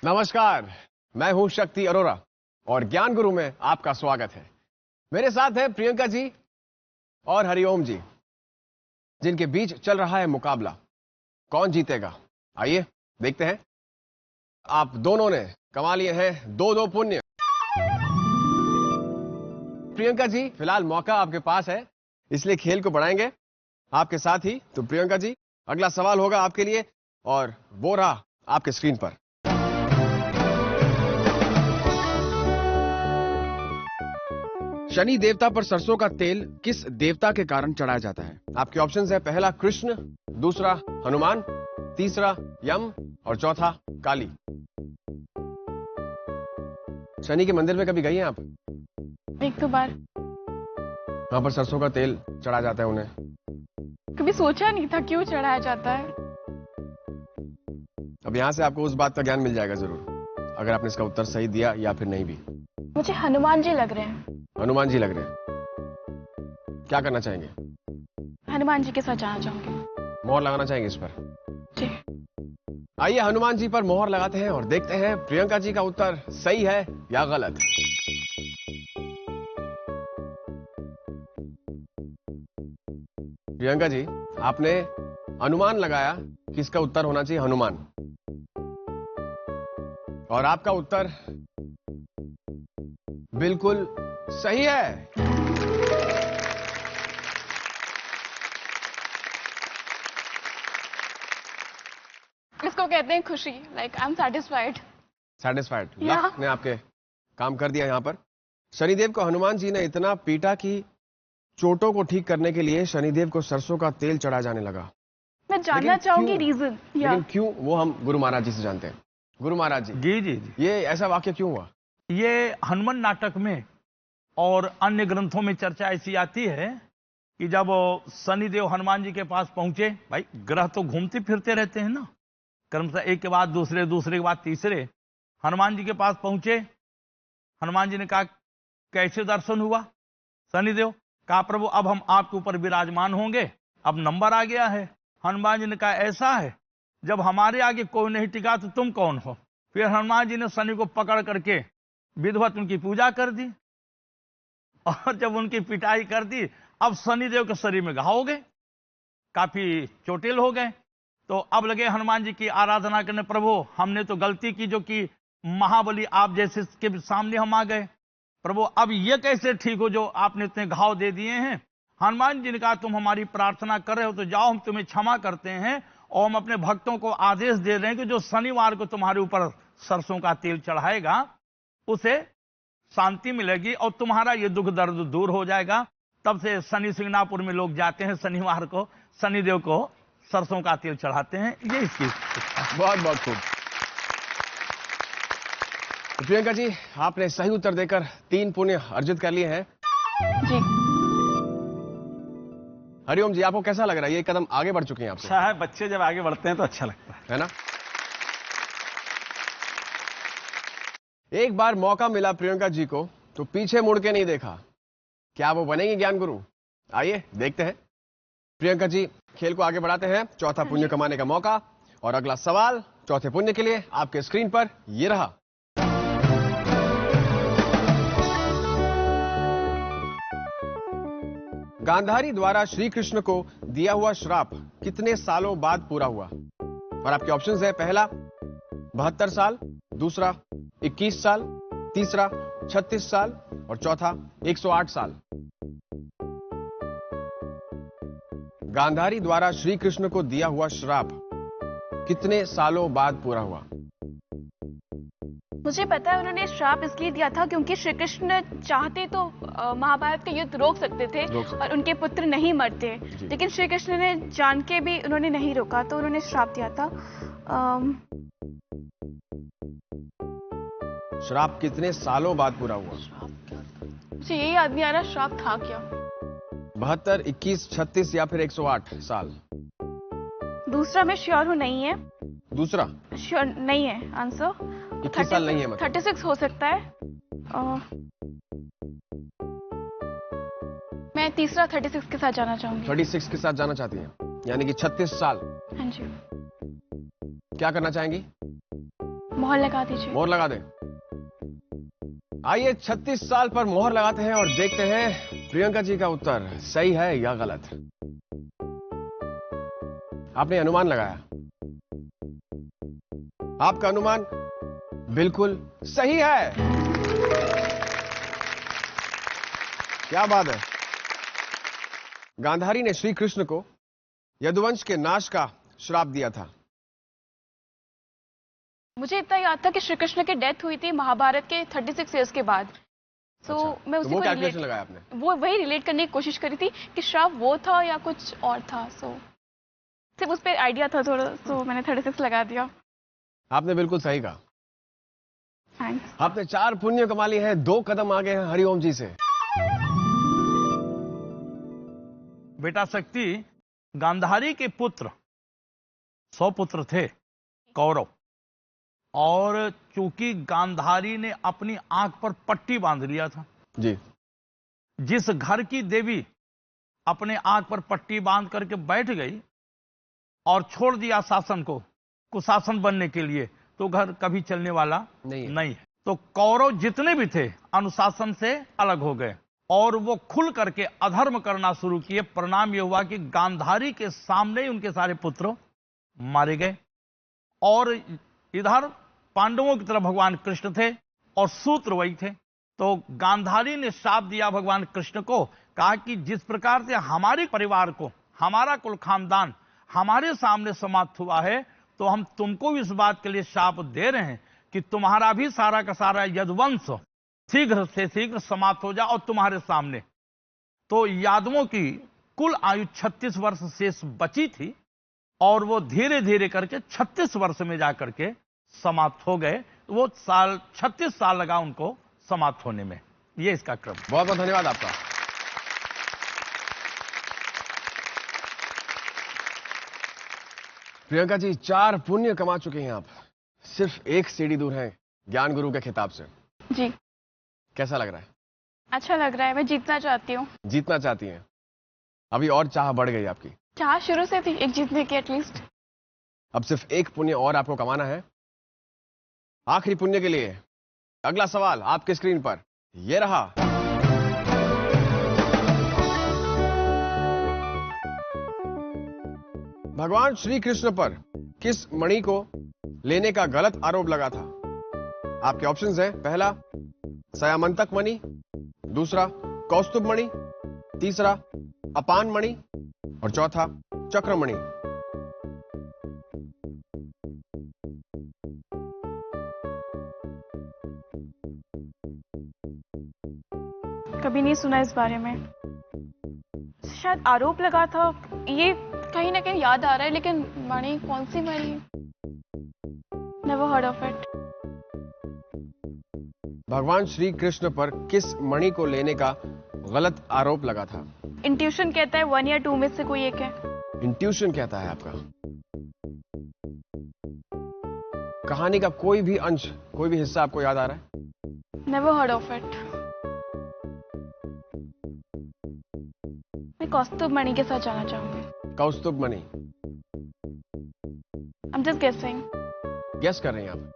नमस्कार, मैं हूं शक्ति अरोरा और ज्ञान गुरु में आपका स्वागत है। मेरे साथ हैं प्रियंका जी और हरिओम जी, जिनके बीच चल रहा है मुकाबला। कौन जीतेगा, आइए देखते हैं। आप दोनों ने कमा लिए हैं 2-2 पुण्य। प्रियंका जी, फिलहाल मौका आपके पास है, इसलिए खेल को बढ़ाएंगे आपके साथ ही। तो प्रियंका जी, अगला सवाल होगा आपके लिए और वो रहा आपके स्क्रीन पर। शनि देवता पर सरसों का तेल किस देवता के कारण चढ़ाया जाता है? आपके ऑप्शंस है, पहला कृष्ण, दूसरा हनुमान, तीसरा यम और चौथा काली। शनि के मंदिर में कभी गई हैं आप? 1-2 बार। वहां पर सरसों का तेल चढ़ाया जाता है उन्हें। कभी सोचा नहीं था क्यों चढ़ाया जाता है। अब यहां से आपको उस बात का ज्ञान मिल जाएगा जरूर, अगर आपने इसका उत्तर सही दिया या फिर नहीं भी। मुझे हनुमान जी लग रहे हैं। हनुमान जी लग रहे हैं, क्या करना चाहेंगे? हनुमान जी के साथ जाना चाहूंगी। मोहर लगाना चाहेंगे इस पर? जी। आइए हनुमान जी पर मोहर लगाते हैं और देखते हैं प्रियंका जी का उत्तर सही है या गलत। प्रियंका जी, आपने अनुमान लगाया कि इसका उत्तर होना चाहिए हनुमान, और आपका उत्तर बिल्कुल सही है। इसको कहते हैं खुशी, like I am satisfied. Satisfied, या। लक ने आपके काम कर दिया यहां पर। शनिदेव को हनुमान जी ने इतना पीटा कि चोटों को ठीक करने के लिए शनिदेव को सरसों का तेल चढ़ाया जाने लगा। मैं जानना चाहूंगी रीजन। लेकिन क्यों, वो हम गुरु महाराज जी से जानते हैं। गुरु महाराज जी, जी जी जी, ये ऐसा वाक्य क्यों हुआ? ये हनुमान नाटक में और अन्य ग्रंथों में चर्चा ऐसी आती है कि जब शनिदेव हनुमान जी के पास पहुंचे, भाई ग्रह तो घूमते फिरते रहते हैं ना, क्रमशः एक के बाद दूसरे, दूसरे के बाद तीसरे, हनुमान जी के पास पहुंचे। हनुमान जी ने कहा कैसे दर्शन हुआ? शनिदेव कहा प्रभु अब हम आपके ऊपर विराजमान होंगे, अब नंबर आ गया है। हनुमान जी ने कहा ऐसा है, जब हमारे आगे कोई नहीं टिका तो तुम कौन हो? फिर हनुमान जी ने शनि को पकड़ करके विधिवत उनकी पूजा कर दी, और जब उनकी पिटाई कर दी, अब शनिदेव के शरीर में घाव हो गए, काफी चोटिल हो गए। तो अब लगे हनुमान जी की आराधना करने, प्रभु हमने तो गलती की जो कि महाबली आप जैसे के सामने हम आ गए, प्रभु अब ये कैसे ठीक हो जो आपने इतने घाव दे दिए हैं? हनुमान जी ने कहा तुम हमारी प्रार्थना कर रहे हो तो जाओ, हम तुम्हें क्षमा करते हैं, और हम अपने भक्तों को आदेश दे रहे हैं कि जो शनिवार को तुम्हारे ऊपर सरसों का तेल चढ़ाएगा उसे शांति मिलेगी और तुम्हारा ये दुख दर्द दूर हो जाएगा। तब से शनि सिंगनापुर में लोग जाते हैं शनिवार को, शनिदेव को सरसों का तेल चढ़ाते हैं। ये इसकी बहुत बहुत खूब। प्रियंका जी, आपने सही उत्तर देकर 3 पुण्य अर्जित कर लिए हैं। जी। हरिओम जी, आपको कैसा लग रहा है? ये कदम आगे बढ़ चुके हैं आपसे। अच्छा है, बच्चे जब आगे बढ़ते हैं तो अच्छा लगता है ना? एक बार मौका मिला प्रियंका जी को तो पीछे मुड़ के नहीं देखा। क्या वो बनेंगे ज्ञान गुरु? आइए देखते हैं। प्रियंका जी, खेल को आगे बढ़ाते हैं। चौथा पुण्य कमाने का मौका और अगला सवाल चौथे पुण्य के लिए आपके स्क्रीन पर ये रहा। गांधारी द्वारा श्री कृष्ण को दिया हुआ श्राप कितने सालों बाद पूरा हुआ? और आपके ऑप्शंस है, पहला 72 साल, दूसरा 21 साल, तीसरा 36 साल और चौथा 108 साल। गांधारी द्वारा श्री कृष्ण को दिया हुआ श्राप कितने सालों बाद पूरा हुआ? मुझे पता है उन्होंने श्राप इसलिए दिया था क्योंकि श्री कृष्ण चाहते तो महाभारत का युद्ध रोक सकते थे और उनके पुत्र नहीं मरते, लेकिन श्री कृष्ण ने जान के भी उन्होंने नहीं रोका, तो उन्होंने श्राप दिया था। श्राप कितने सालों बाद पूरा हुआ? मुझे यही याद नहीं आ रहा श्राप था क्या। 72, 21, 36 या फिर 108 साल? दूसरा मैं श्योर हूँ नहीं है। दूसरा श्योर नहीं है आंसर। 21 साल नहीं है मतलब 36 हो सकता है। मैं तीसरा 36 के साथ जाना चाहूंगी। 36 के साथ जाना चाहती हैं, यानी कि 36 साल। हाँ जी। क्या करना चाहेंगी? मोहर लगा दीजिए। मोहर लगा दें। आइए 36 साल पर मोहर लगाते हैं और देखते हैं प्रियंका जी का उत्तर सही है या गलत। आपने अनुमान लगाया, आपका अनुमान बिल्कुल सही है। क्या बात है। गांधारी ने श्री कृष्ण को यदुवंश के नाश का श्राप दिया था। मुझे इतना याद था कि श्री कृष्ण की डेथ हुई थी महाभारत के 36 इयर्स के बाद। अच्छा, मैं उसी तो वो को कैलकुलेशन लगाया आपने? वो वही रिलेट करने की कोशिश करी थी कि श्राप वो था या कुछ और था। सिर्फ उस पर आइडिया था थोड़ा, मैंने 36 लगा दिया। आपने बिल्कुल सही कहा। थैंक्स। आपने 4 पुण्य कमा लिए हैं, 2 कदम आगे हैं हरिओम जी से। बेटा शक्ति, गांधारी के पुत्र 100 पुत्र थे कौरव, और चूंकि गांधारी ने अपनी आंख पर पट्टी बांध लिया था जी, जिस घर की देवी अपने आंख पर पट्टी बांध करके बैठ गई और छोड़ दिया शासन को कुशासन बनने के लिए, तो घर कभी चलने वाला नहीं है। तो कौरव जितने भी थे अनुशासन से अलग हो गए और वो खुल करके अधर्म करना शुरू किए। परिणाम यह हुआ कि गांधारी के सामने ही उनके सारे पुत्र मारे गए। और इधर पांडवों की तरफ भगवान कृष्ण थे और सूत्र वही थे। तो गांधारी ने शाप दिया भगवान कृष्ण को, कहा कि जिस प्रकार से हमारे परिवार को, हमारा कुल खानदान हमारे सामने समाप्त हुआ है, तो हम तुमको इस बात के लिए शाप दे रहे हैं कि तुम्हारा भी सारा का सारा यदुवंश शीघ्र से शीघ्र समाप्त हो जाए और तुम्हारे सामने। तो यादवों की कुल आयु 36 वर्ष शेष बची थी और वो धीरे धीरे करके 36 वर्ष में जाकर के समाप्त हो गए। वो 36 साल लगा उनको समाप्त होने में। ये इसका क्रम। बहुत बहुत धन्यवाद आपका। प्रियंका जी 4 पुण्य कमा चुके हैं आप, सिर्फ 1 सीढ़ी दूर हैं ज्ञान गुरु के खिताब से। जी, कैसा लग रहा है? अच्छा लग रहा है। मैं जीतना चाहती हूँ। जीतना चाहती हैं? अभी और चाह बढ़ गई आपकी? चाह शुरू से थी एक जीतने की एटलीस्ट। अब सिर्फ 1 पुण्य और आपको कमाना है। आखिरी पुण्य के लिए अगला सवाल आपके स्क्रीन पर ये रहा। भगवान श्री कृष्ण पर किस मणि को लेने का गलत आरोप लगा था? आपके ऑप्शंस हैं, पहला स्यामंतक मणि, दूसरा कौस्तुभ मणि, तीसरा अपान मणि और चौथा चक्रमणि। कभी नहीं सुना इस बारे में। शायद आरोप लगा था, ये कहीं ना कहीं याद आ रहा है, लेकिन मणि कौन सी मणि? Never heard of it. भगवान श्री कृष्ण पर किस मणि को लेने का गलत आरोप लगा था? इंट्यूशन कहता है 1 या 2 में से कोई एक है। इंट्यूशन कहता है आपका? कहानी का कोई भी अंश, कोई भी हिस्सा आपको याद आ रहा है? Never heard of it. मैं कौस्तुभ मणि के साथ जाना चाहूंगी। कौस्तुभ मणि? I'm just guessing। गेस कर रहे हैं आप?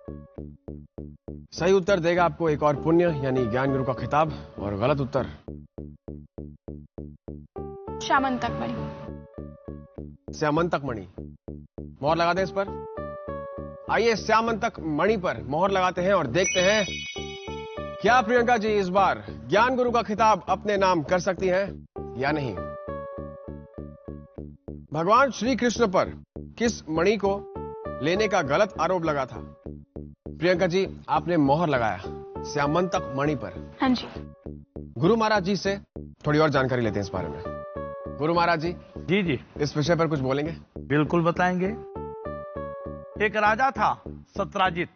सही उत्तर देगा आपको एक और पुण्य यानी ज्ञान गुरु का खिताब, और गलत उत्तर श्यामंतक मणि। स्यामंतक मणि। मोहर लगा दें इस पर। आइए स्यामंतक मणि पर मोहर लगाते हैं और देखते हैं क्या प्रियंका जी इस बार ज्ञान गुरु का खिताब अपने नाम कर सकती हैं या नहीं। भगवान श्री कृष्ण पर किस मणि को लेने का गलत आरोप लगा था? प्रियंका जी आपने मोहर लगाया स्यामंतक मणि पर। हाँ जी। गुरु महाराज जी से थोड़ी और जानकारी लेते हैं इस बारे में। गुरु महाराज जी। जी जी, इस विषय पर कुछ बोलेंगे? बिल्कुल बताएंगे। एक राजा था सत्राजित,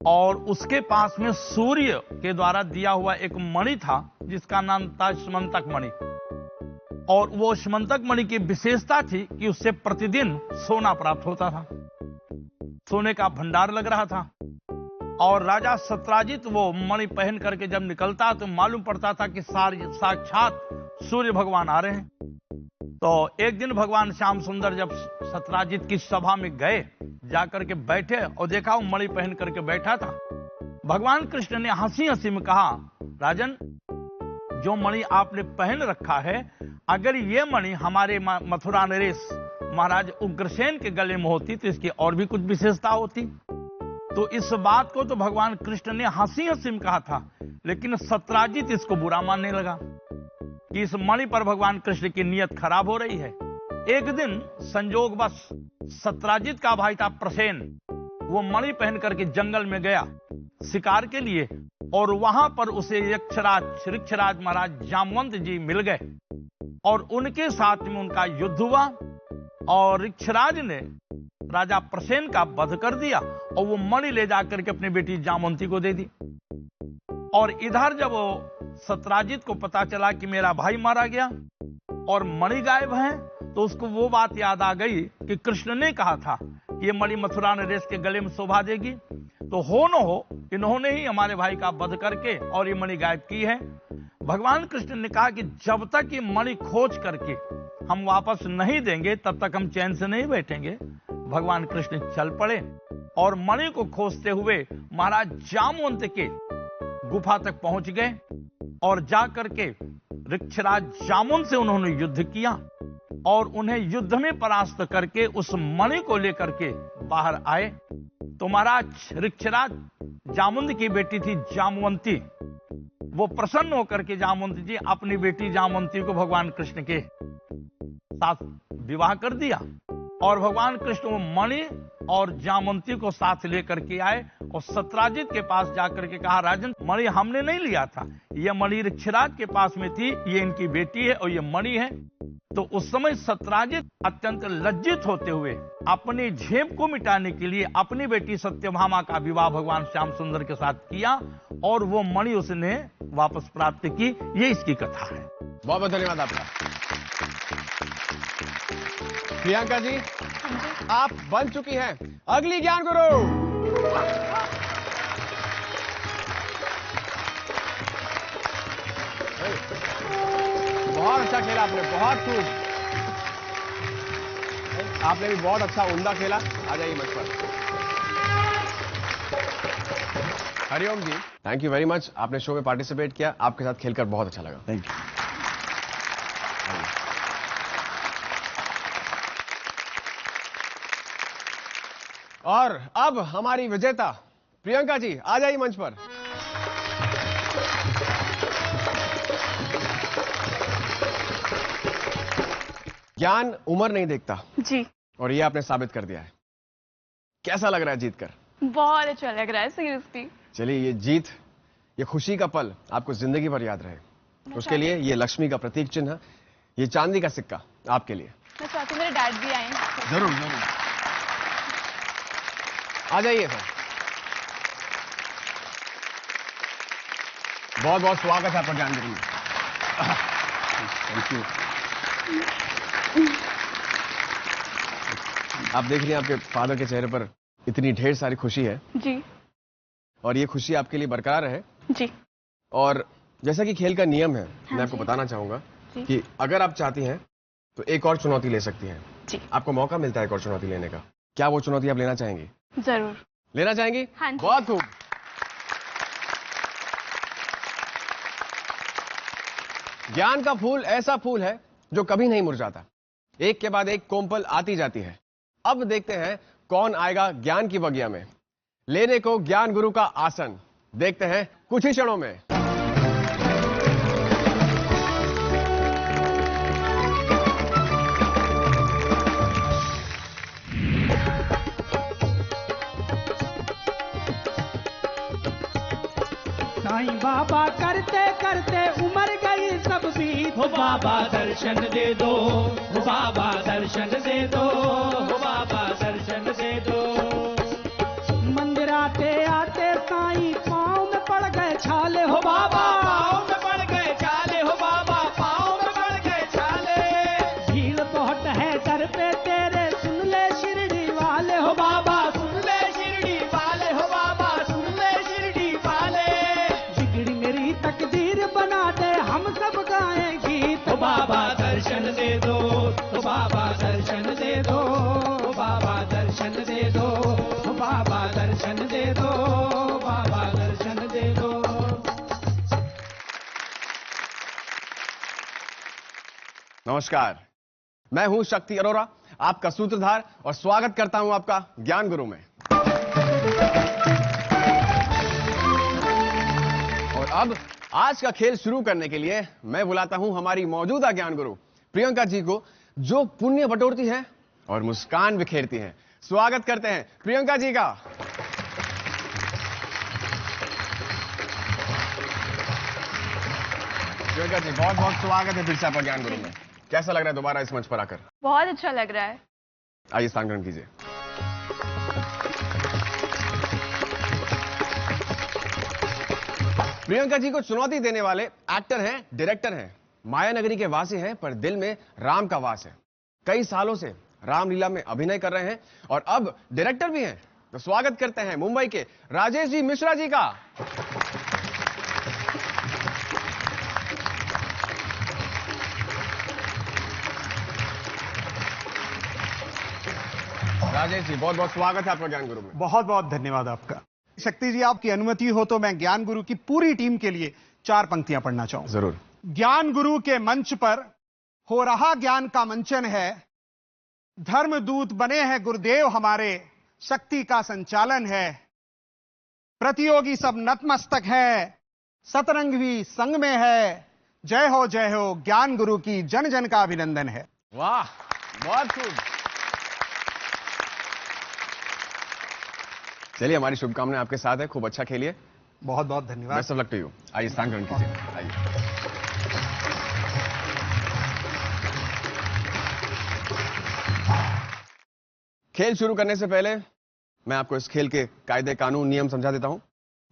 और उसके पास में सूर्य के द्वारा दिया हुआ एक मणि था जिसका नाम था स्यमंतक मणि। और वो स्यमंतक मणि की विशेषता थी कि उससे प्रतिदिन सोना प्राप्त होता था, सोने का भंडार लग रहा था। और राजा सत्राजित वो मणि पहन करके जब निकलता तो मालूम पड़ता था कि साक्षात सूर्य भगवान आ रहे हैं। तो एक दिन भगवान श्याम सुंदर जब सत्यराजित की सभा में गए, जाकर के बैठे और देखा वो मणि पहन करके बैठा था। भगवान कृष्ण ने हंसी हंसी में कहा, राजन, जो मणि आपने पहन रखा है, अगर ये मणि हमारे मथुरा नरेश महाराज उग्रसेन के गले में होती तो इसकी और भी कुछ विशेषता होती। तो इस बात को तो भगवान कृष्ण ने हंसी हंसी में कहा था, लेकिन सत्यराजित इसको बुरा मानने लगा कि इस मणि पर भगवान कृष्ण की नीयत खराब हो रही है। एक दिन संजोगवश सत्यराजित का भाई था प्रसेन, वो मणि पहन करके जंगल में गया शिकार के लिए, और वहां पर उसे ऋक्षराज महाराज जामवंत जी मिल गए और उनके साथ में उनका युद्ध हुआ और ऋक्षराज ने राजा प्रसेन का वध कर दिया और वो मणि ले जाकर के अपनी बेटी जामवंती को दे दी। और इधर जब वो सत्यराजित को पता चला कि मेरा भाई मारा गया और मणि गायब है, तो उसको वो बात याद आ गई कि कृष्ण ने कहा था ये मणि मथुरा नरेश के गले में शोभा देगी, तो हो न हो इन्होंने ही हमारे भाई का वध करके और ये मणि गायब की है। भगवान कृष्ण ने कहा कि जब तक ये मणि खोज करके हम वापस नहीं देंगे तब तक हम चैन से नहीं बैठेंगे। भगवान कृष्ण चल पड़े और मणि को खोजते हुए महाराज जामवंत के गुफा तक पहुंच गए और जाकर के ऋक्षराज जामवंत से उन्होंने युद्ध किया और उन्हें युद्ध में परास्त करके उस मणि को लेकर के बाहर आए। तो महाराज ऋक्षराज जामवंत की बेटी थी जामवंती, वो प्रसन्न होकर के जामवंत जी अपनी बेटी जामवंती को भगवान कृष्ण के साथ विवाह कर दिया और भगवान कृष्ण वो मणि और जामवंती को साथ लेकर के आए और सत्यराजित के पास जाकर के कहा, राजन, मणि हमने नहीं लिया था, यह मणि ऋक्षराज के पास में थी, ये इनकी बेटी है और ये मणि है। तो उस समय सत्यराजित अत्यंत लज्जित होते हुए अपनी झेप को मिटाने के लिए अपनी बेटी सत्यभामा का विवाह भगवान श्याम सुंदर के साथ किया और वो मणि उसने वापस प्राप्त की। ये इसकी कथा है। बहुत बहुत धन्यवाद आपका। प्रियंका जी, आप बन चुकी हैं अगली ज्ञान गुरु। बहुत अच्छा खेला आपने, बहुत खूब। आपने भी बहुत अच्छा उम्दा खेला। आ जाइए मंच पर। हरिओम जी, थैंक यू वेरी मच। आपने शो में पार्टिसिपेट किया, आपके साथ खेलकर बहुत अच्छा लगा। Thank you. और अब हमारी विजेता प्रियंका जी, आ जाइए मंच पर। ज्ञान उम्र नहीं देखता जी, और ये आपने साबित कर दिया है। कैसा लग रहा है जीतकर? बहुत अच्छा लग रहा है सीरियसली। चलिए, ये जीत, ये खुशी का पल आपको जिंदगी भर याद रहे। उसके लिए ये लक्ष्मी का प्रतीक चिन्ह, ये चांदी का सिक्का आपके लिए। मैं चाहती हूँ मेरे डैड भी आए। जरूर जरूर, आ जाइए सर। बहुत बहुत स्वागत है आपका ज्ञानगिरी में। Thank you. आप देख रही हैं आपके फादर के चेहरे पर इतनी ढेर सारी खुशी है जी, और ये खुशी आपके लिए बरकरार रहे जी। और जैसा कि खेल का नियम है, हाँ मैं आपको जी। बताना चाहूंगा जी। कि अगर आप चाहती हैं तो एक और चुनौती ले सकती हैं। जी, आपको मौका मिलता है एक और चुनौती लेने का। क्या वो चुनौती आप लेना चाहेंगी? जरूर। लेना चाहेंगी? हाँ जी। बहुत खूब। ज्ञान का फूल ऐसा फूल है जो कभी नहीं मुरझाता, एक के बाद एक कोमपल आती जाती है। अब देखते हैं कौन आएगा ज्ञान की बगिया में लेने को ज्ञान गुरु का आसन। देखते हैं कुछ ही क्षणों में। साईं बाबा करते करते उमर गई सब बीत। हो बाबा दर्शन दे दो, हो बाबा दर्शन दे दो, हो बाबा दर्शन दे दो। मंदिर आते आते साईं पाँव में पड़ गए छाले। हो बाबा पाँव में पड़ गए छाले, हो बाबा पाँव में पड़ गए छाले। भीड़ बहुत है दर पे तेरे, सुन ले शिरडी वाले। हो बाबा सुन ले शिरडी वाले, हो बाबा सुन ले शिरडी वाले। बिगड़ी मेरी तकदीर बना दे, हम सब गाएं गीत। हो बाबा दर्शन दे दो, नमस्कार, मैं हूं शक्ति अरोरा, आपका सूत्रधार, और स्वागत करता हूं आपका ज्ञान गुरु में। और अब आज का खेल शुरू करने के लिए मैं बुलाता हूं हमारी मौजूदा ज्ञान गुरु प्रियंका जी को, जो पुण्य बटोरती हैं और मुस्कान बिखेरती हैं। स्वागत करते हैं प्रियंका जी का। प्रियंका जी, बहुत बहुत स्वागत है फिर से आपका ज्ञान गुरु में। कैसा लग रहा है दोबारा इस मंच पर आकर? बहुत अच्छा लग रहा है। आइए स्थान ग्रहण कीजिए। प्रियंका जी को चुनौती देने वाले एक्टर हैं, डायरेक्टर हैं, माया नगरी के वासी हैं, पर दिल में राम का वास है। कई सालों से रामलीला में अभिनय कर रहे हैं और अब डायरेक्टर भी हैं। तो स्वागत करते हैं मुंबई के राजेश जी मिश्रा जी का। राजेश जी, बहुत बहुत स्वागत है आपका ज्ञान गुरु में। बहुत बहुत धन्यवाद आपका। शक्ति जी, आपकी अनुमति हो तो मैं ज्ञान गुरु की पूरी टीम के लिए 4 पंक्तियां पढ़ना चाहूंगा। जरूर। ज्ञान गुरु के मंच पर हो रहा ज्ञान का मंचन है, धर्मदूत बने हैं गुरुदेव हमारे, शक्ति का संचालन है, प्रतियोगी सब नतमस्तक है, सतरंग भी संग में है, जय हो ज्ञान गुरु की जन जन का अभिनंदन है। वाह, बहुत खूब। चलिए, हमारी शुभकामनाएं आपके साथ है, खूब अच्छा खेलिए। बहुत बहुत धन्यवाद। Best of luck to you. आइए स्थान ग्रहण कीजिए। आइए। खेल शुरू करने से पहले मैं आपको इस खेल के कायदे, कानून, नियम समझा देता हूं।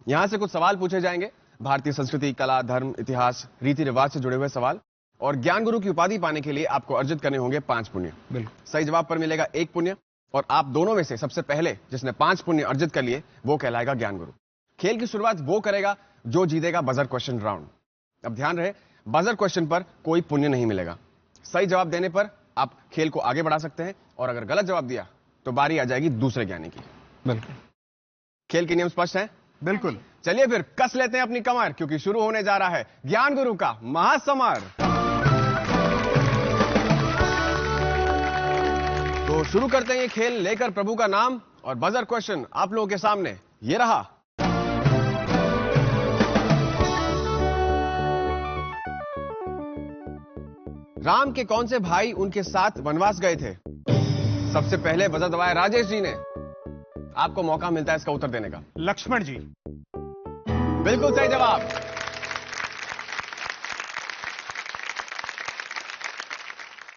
यहां से कुछ सवाल पूछे जाएंगे, भारतीय संस्कृति, कला, धर्म, इतिहास, रीति रिवाज से जुड़े हुए सवाल, और ज्ञान गुरु की उपाधि पाने के लिए आपको अर्जित करने होंगे 5 पुण्य। बिल्कुल। सही जवाब पर मिलेगा 1 पुण्य, और आप दोनों में से सबसे पहले जिसने 5 पुण्य अर्जित कर लिए वो कहलाएगा ज्ञान गुरु। खेल की शुरुआत वो करेगा जो जीतेगा बजर क्वेश्चन राउंड। अब ध्यान रहे, बजर क्वेश्चन पर कोई पुण्य नहीं मिलेगा। सही जवाब देने पर आप खेल को आगे बढ़ा सकते हैं, और अगर गलत जवाब दिया तो बारी आ जाएगी दूसरे ज्ञानी की। बिल्कुल। खेल के नियम स्पष्ट हैं? बिल्कुल। चलिए फिर कस लेते हैं अपनी कमर, क्योंकि शुरू होने जा रहा है ज्ञान गुरु का महासमर। तो शुरू करते हैं ये खेल लेकर प्रभु का नाम, और बजर क्वेश्चन आप लोगों के सामने ये रहा। राम के कौन से भाई उनके साथ वनवास गए थे? सबसे पहले बजर दबाया राजेश जी ने। आपको मौका मिलता है इसका उत्तर देने का। लक्ष्मण जी। बिल्कुल सही जवाब।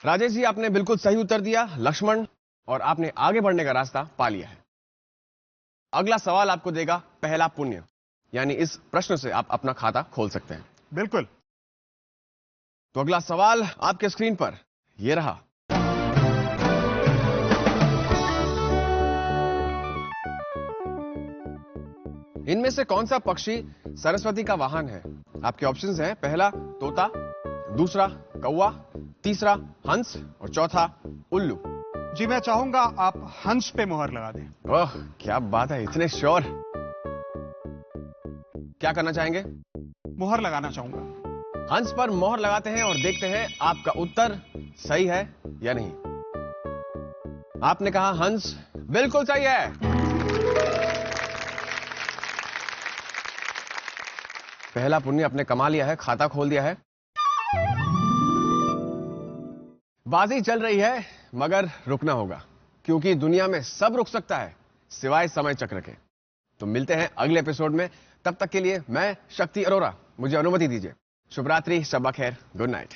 राजेश जी, आपने बिल्कुल सही उत्तर दिया, लक्ष्मण, और आपने आगे बढ़ने का रास्ता पा लिया है। अगला सवाल आपको देगा पहला पुण्य, यानी इस प्रश्न से आप अपना खाता खोल सकते हैं। बिल्कुल। तो अगला सवाल आपके स्क्रीन पर यह रहा। इनमें से कौन सा पक्षी सरस्वती का वाहन है? आपके ऑप्शंस हैं, पहला तोता, दूसरा कौवा, तीसरा हंस, और चौथा उल्लू। जी, मैं चाहूंगा आप हंस पे मोहर लगा दें। ओह, क्या बात है, इतने श्योर। क्या करना चाहेंगे? मोहर लगाना चाहूंगा। हंस पर मोहर लगाते हैं और देखते हैं आपका उत्तर सही है या नहीं। आपने कहा हंस, बिल्कुल सही है। पहला पुण्य आपने कमा लिया है, खाता खोल दिया है। बाजी चल रही है, मगर रुकना होगा, क्योंकि दुनिया में सब रुक सकता है सिवाय समय चक्र के। तो मिलते हैं अगले एपिसोड में, तब तक के लिए मैं शक्ति अरोरा, मुझे अनुमति दीजिए। शुभ रात्रि, शब्बा खैर, गुड नाइट।